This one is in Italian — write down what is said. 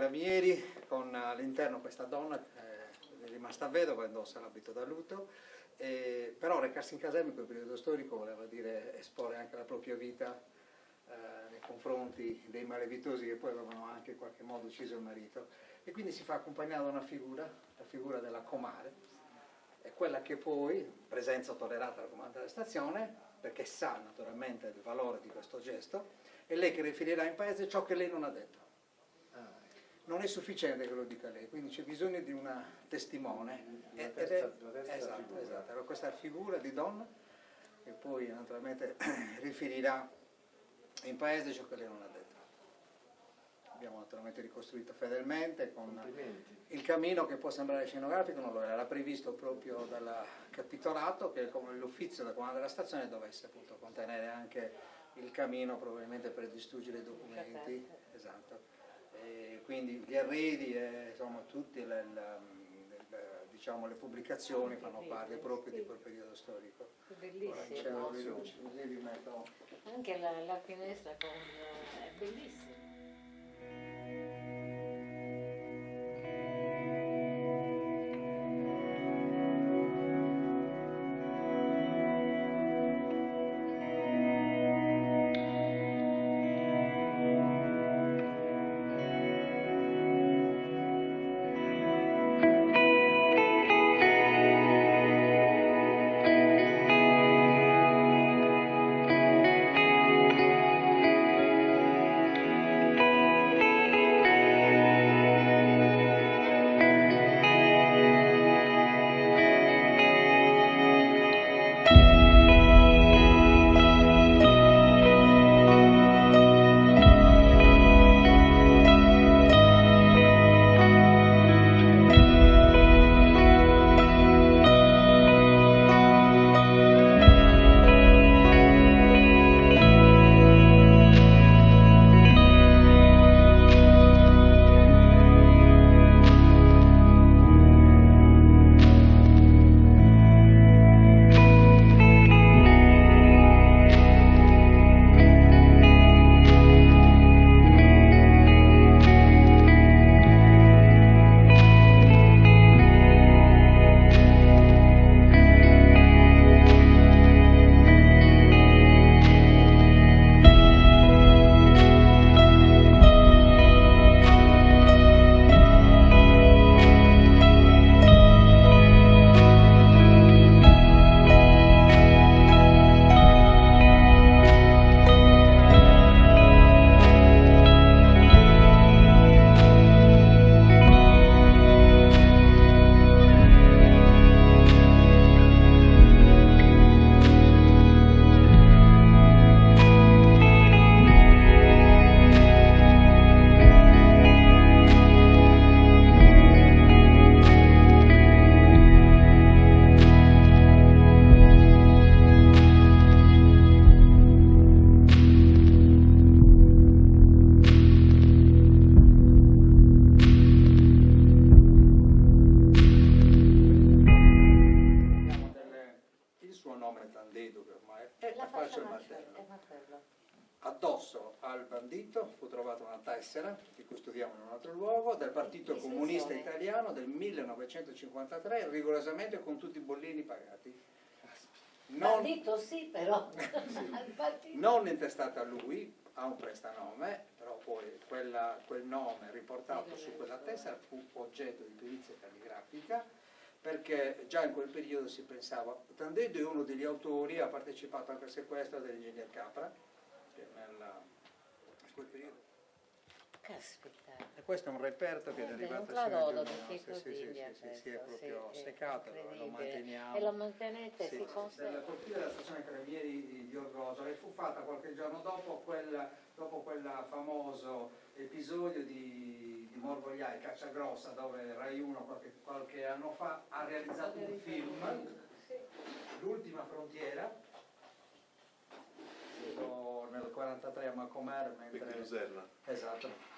Carabinieri, con all'interno questa donna è rimasta vedova, indossa l'abito da lutto, però recarsi in caserma in quel periodo storico voleva dire esporre anche la propria vita nei confronti dei malavitosi che poi avevano anche in qualche modo ucciso il marito, e quindi si fa accompagnare da una figura, la figura della comare, è quella che poi, presenza tollerata dal comandante della stazione, perché sa naturalmente il valore di questo gesto, è lei che riferirà in paese ciò che lei non ha detto. Non è sufficiente che lo dica lei, quindi c'è bisogno di una testimone. Esatto. Allora, questa figura di donna che poi naturalmente riferirà in paese ciò che lei non ha detto. Abbiamo naturalmente ricostruito fedelmente con il cammino che può sembrare scenografico, non lo era previsto proprio dal capitolato, che come l'uffizio del comando della stazione dovesse appunto contenere anche il cammino probabilmente per distruggere i documenti. Esatto. E quindi gli arredi e insomma tutte diciamo, le pubblicazioni fanno parte proprio di quel periodo storico. Bellissimo. Anche la finestra è bellissima. Addosso al bandito fu trovata una tessera, di cui studiamo in un altro luogo, del Partito Comunista Italiano del 1953, rigorosamente con tutti i bollini pagati. Bandito sì, però. Non intestata a lui, ha un prestanome, però poi quel nome riportato su quella tessera fu oggetto di perizia calligrafica, perché già in quel periodo si pensava, Tandedo è uno degli autori, ha partecipato anche al sequestro dell'ingegner Capra, che in quel periodo. Caspita. E questo è un reperto che è derivato da Cladodo, sì, è proprio seccato, lo manteniamo. E lo mantenete, sì, si conserva. Della cortina della stazione Carabinieri di Orgoso, e fu fatta qualche giorno dopo quel famoso episodio di Morgogliai, Cacciagrossa, dove Rai 1 qualche anno fa ha realizzato un film, L'ultima frontiera, nel 1943 a Macomer, mentre... Luserna. Esatto.